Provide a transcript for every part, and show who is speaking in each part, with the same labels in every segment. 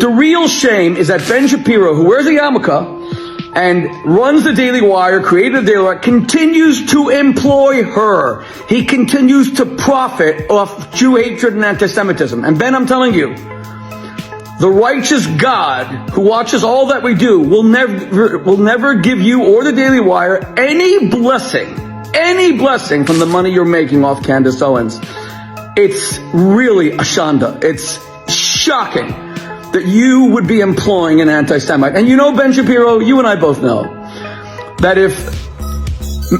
Speaker 1: The real shame is that Ben Shapiro, who wears a yarmulke and runs the Dailywire, created the Dailywire, continues to employ her. He continues to profit off Jew hatred and anti-Semitism. And Ben, I'm telling you, the righteous God who watches all that we do will never give you or the Dailywire any blessing from the money you're making off Candace Owens. It's really a shanda. It's shocking that you would be employing an anti-Semite. And you know, Ben Shapiro, you and I both know that if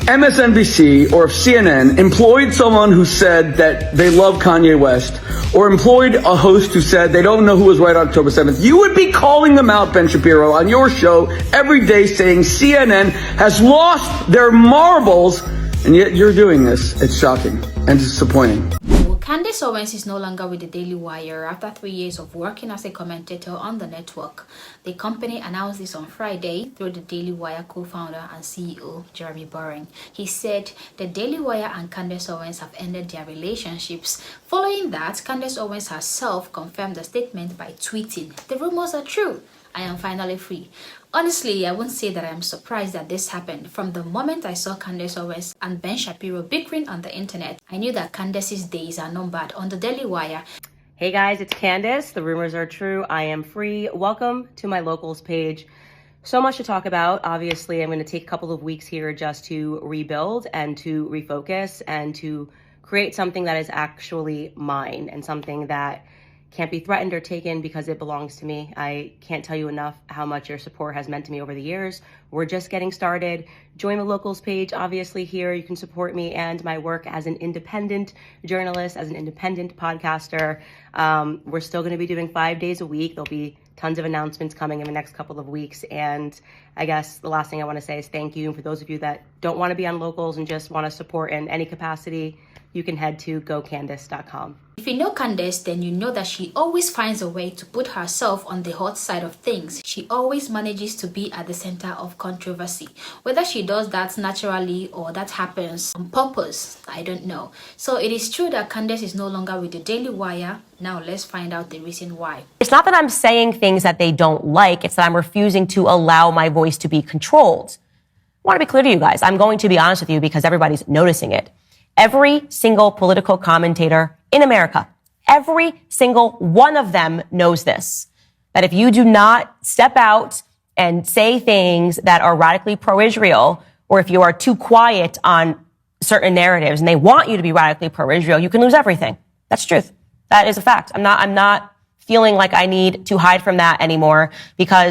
Speaker 1: MSNBC or if CNN employed someone who said that they love Kanye West, or employed a host who said they don't know who was right on October 7th, you would be calling them out, Ben Shapiro, on your show every day saying CNN has lost their marbles, and yet you're doing this. It's shocking and disappointing.
Speaker 2: Candace Owens is no longer with the Dailywire after 3 years of working as a commentator on the network. The company announced this on Friday through the Dailywire co-founder and CEO, Jeremy Boring. He said the Dailywire and Candace Owens have ended their relationships. Following that, Candace Owens herself confirmed the statement by tweeting, "The rumors are true. I am finally free." Honestly, I won't say that I am surprised that this happened. From the moment I saw Candace Owens and Ben Shapiro bickering on the internet, I knew that Candace's days are numbered on the Dailywire.
Speaker 3: Hey guys, it's Candace. The rumors are true. I am free. Welcome to my locals page. So much to talk about. Obviously, I'm going to take a couple of weeks here just to rebuild and to refocus and to create something that is actually mine and something that can't be threatened or taken because it belongs to me. I can't tell you enough how much your support has meant to me over the years. We're just getting started. Join the locals page. Obviously here you can support me and my work as an independent journalist, as an independent podcaster. We're still going to be doing 5 days a week. There'll be tons of announcements coming in the next couple of weeks. And I guess the last thing I want to say is thank you. And for those of you that don't want to be on locals and just want to support in any capacity, you can head to gocandace.com.
Speaker 2: If you know Candace, then you know that she always finds a way to put herself on the hot side of things. She always manages to be at the center of controversy. Whether she does that naturally or that happens on purpose, I don't know. So it is true that Candace is no longer with the Dailywire. Now let's find out the reason why.
Speaker 3: It's not that I'm saying things that they don't like. It's that I'm refusing to allow my voice to be controlled. I want to be clear to you guys. I'm going to be honest with you because everybody's noticing it. Every single political commentator in America, every single one of them knows this, that if you do not step out and say things that are radically pro-Israel, or if you are too quiet on certain narratives and they want you to be radically pro-Israel, you can lose everything. That's truth. That is a fact. I'm not feeling like I need to hide from that anymore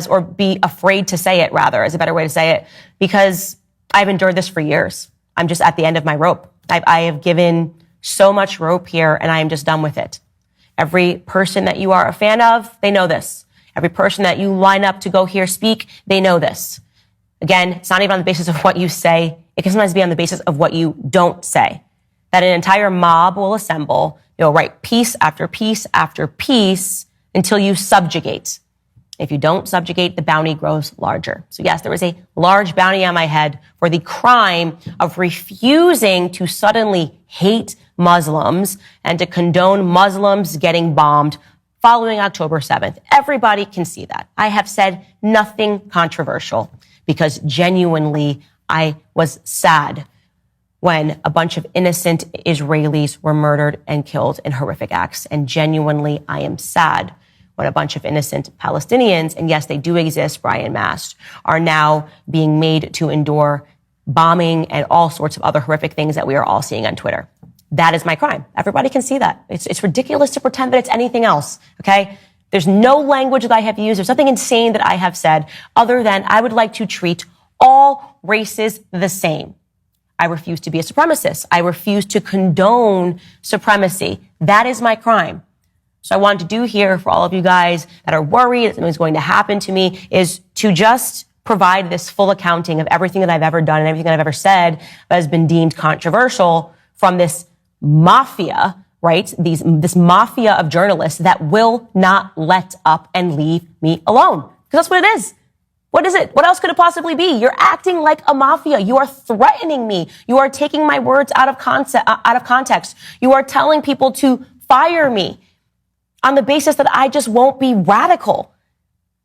Speaker 3: or be afraid to say it, rather, is a better way to say it, because I've endured this for years. I'm just at the end of my rope. I have given so much rope here and I am just done with it. Every person that you are a fan of, they know this. Every person that you line up to go here speak, they know this. Again, it's not even on the basis of what you say. It can sometimes be on the basis of what you don't say. That an entire mob will assemble, you'll write piece after piece after piece until you subjugate. If you don't subjugate, the bounty grows larger. So yes, there is a large bounty on my head for the crime of refusing to suddenly hate Muslims and to condone Muslims getting bombed following October 7th. Everybody can see that. I have said nothing controversial because genuinely I was sad when a bunch of innocent Israelis were murdered and killed in horrific acts. And genuinely, I am sad when a bunch of innocent Palestinians, and yes, they do exist, Brian Mast, are now being made to endure bombing and all sorts of other horrific things that we are all seeing on Twitter. That is my crime. Everybody can see that. It's ridiculous to pretend that it's anything else, okay? There's no language that I have used. There's nothing insane that I have said other than I would like to treat all races the same. I refuse to be a supremacist. I refuse to condone supremacy. That is my crime. So I wanted to do here for all of you guys that are worried that something's going to happen to me is to just provide this full accounting of everything that I've ever done and everything that I've ever said that has been deemed controversial from this mafia, right? This mafia of journalists that will not let up and leave me alone. Because that's what it is. What is it? What else could it possibly be? You're acting like a mafia. You are threatening me. You are taking my words out of context. You are telling people to fire me on the basis that I just won't be radical.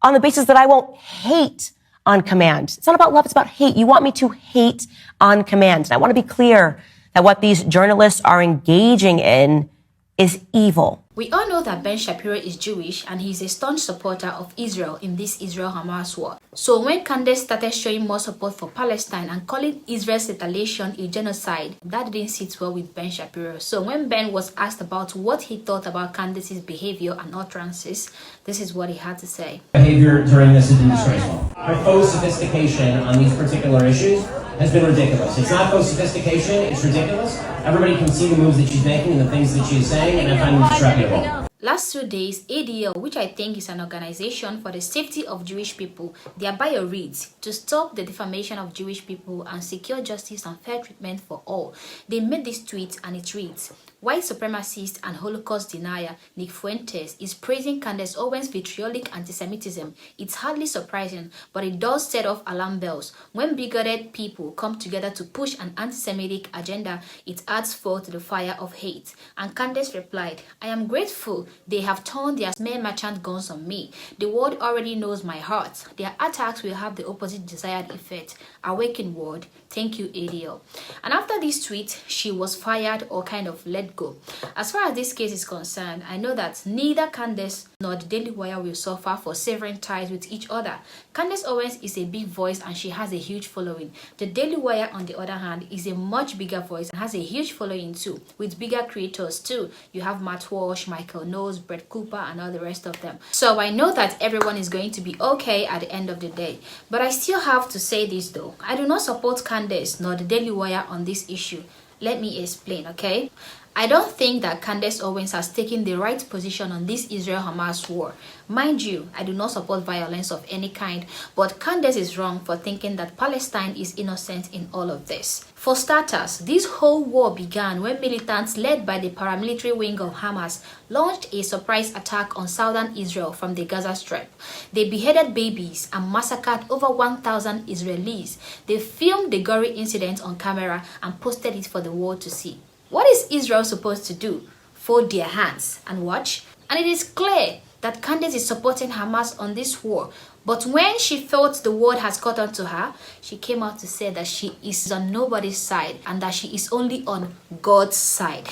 Speaker 3: on the basis that I won't hate on command. It's not about love, it's about hate. You want me to hate on command. And I want to be clear that what these journalists are engaging in is evil.
Speaker 2: We all know that Ben Shapiro is Jewish and he's a staunch supporter of Israel in this Israel-Hamas war. So when Candace started showing more support for Palestine and calling Israel's retaliation a genocide, that didn't sit well with Ben Shapiro. So when Ben was asked about what he thought about Candace's behavior and utterances, this is what he had to say.
Speaker 4: Behavior during this has been disgraceful. Her faux sophistication on these particular issues has been ridiculous. It's not faux sophistication, it's ridiculous. Everybody can see the moves that she's making and the things that she's saying, and I find them disreputable.
Speaker 2: Last 2 days, ADL, which I think is an organization for the safety of Jewish people, their bio reads, to stop the defamation of Jewish people and secure justice and fair treatment for all. They made this tweet and it reads, white supremacist and Holocaust denier Nick Fuentes is praising Candace Owens' vitriolic anti-Semitism. It's hardly surprising, but it does set off alarm bells. When bigoted people come together to push an anti-Semitic agenda, it adds fuel to the fire of hate. And Candace replied, I am grateful they have turned their smear merchant guns on me. The world already knows my heart. Their attacks will have the opposite desired effect. Awaken world. Thank you, ADL. And after this tweet, she was fired or kind of let go. As far as this case is concerned, I know that neither Candace nor the Dailywire will suffer for severing ties with each other. Candace Owens is a big voice and she has a huge following. The Dailywire, on the other hand, is a much bigger voice and has a huge following too, with bigger creators too. You have Matt Walsh, Michael Knowles, Brett Cooper, and all the rest of them. So I know that everyone is going to be okay at the end of the day. But I still have to say this though. I do not support Candace nor the Dailywire on this issue. Let me explain, okay? I don't think that Candace Owens has taken the right position on this Israel-Hamas war. Mind you, I do not support violence of any kind, but Candace is wrong for thinking that Palestine is innocent in all of this. For starters, this whole war began when militants led by the paramilitary wing of Hamas launched a surprise attack on southern Israel from the Gaza Strip. They beheaded babies and massacred over 1,000 Israelis. They filmed the gory incident on camera and posted it for the world to see. What is Israel supposed to do? Fold their hands and watch? And it is clear that Candace is supporting Hamas on this war. But when she felt the word has caught on to her, she came out to say that she is on nobody's side and that she is only on God's side.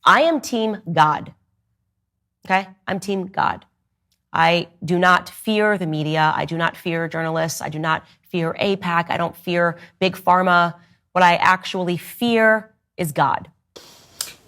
Speaker 3: I am team God. Okay? I'm team God. I do not fear the media. I do not fear journalists. I do not fear AIPAC. I don't fear Big Pharma. What I actually fear is God.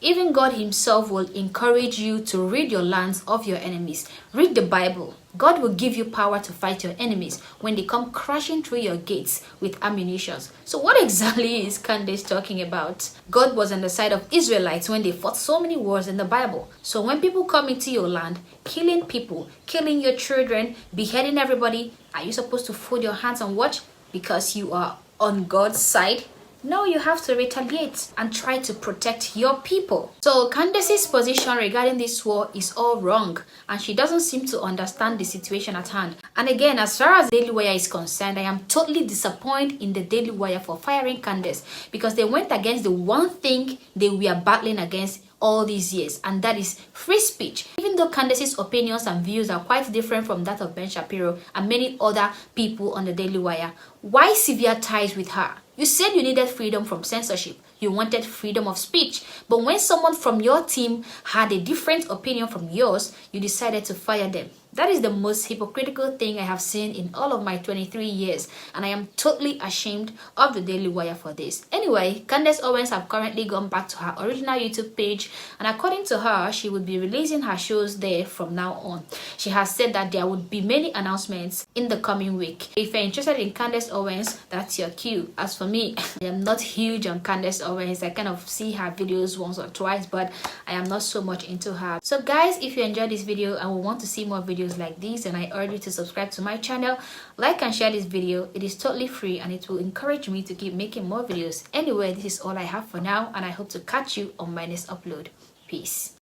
Speaker 2: Even God himself will encourage you to rid your lands of your enemies. Read the Bible. God will give you power to fight your enemies when they come crashing through your gates with ammunition. So what exactly is Candace talking about? God was on the side of Israelites when they fought so many wars in the Bible. So when people come into your land, killing people, killing your children, beheading everybody, are you supposed to fold your hands and watch because you are on God's side? No, you have to retaliate and try to protect your people. So Candace's position regarding this war is all wrong and she doesn't seem to understand the situation at hand. And again, as far as Dailywire is concerned, I am totally disappointed in the Dailywire for firing Candace because they went against the one thing they were battling against all these years, and that is free speech. Even though Candace's opinions and views are quite different from that of Ben Shapiro and many other people on the Dailywire, why severe ties with her? You said you needed freedom from censorship. You wanted freedom of speech. But when someone from your team had a different opinion from yours, you decided to fire them. That is the most hypocritical thing I have seen in all of my 23 years. And I am totally ashamed of the Dailywire for this. Anyway, Candace Owens have currently gone back to her original YouTube page. And according to her, she would be releasing her shows there from now on. She has said that there would be many announcements in the coming week. If you're interested in Candace Owens, that's your cue. As for me, I am not huge on Candace Owens. I kind of see her videos once or twice, but I am not so much into her. So guys, if you enjoyed this video and will want to see more videos like these, and I urge you to subscribe to my channel, like and share this video. It is totally free and it will encourage me to keep making more videos. Anyway, this is all I have for now and I hope to catch you on my next upload. Peace.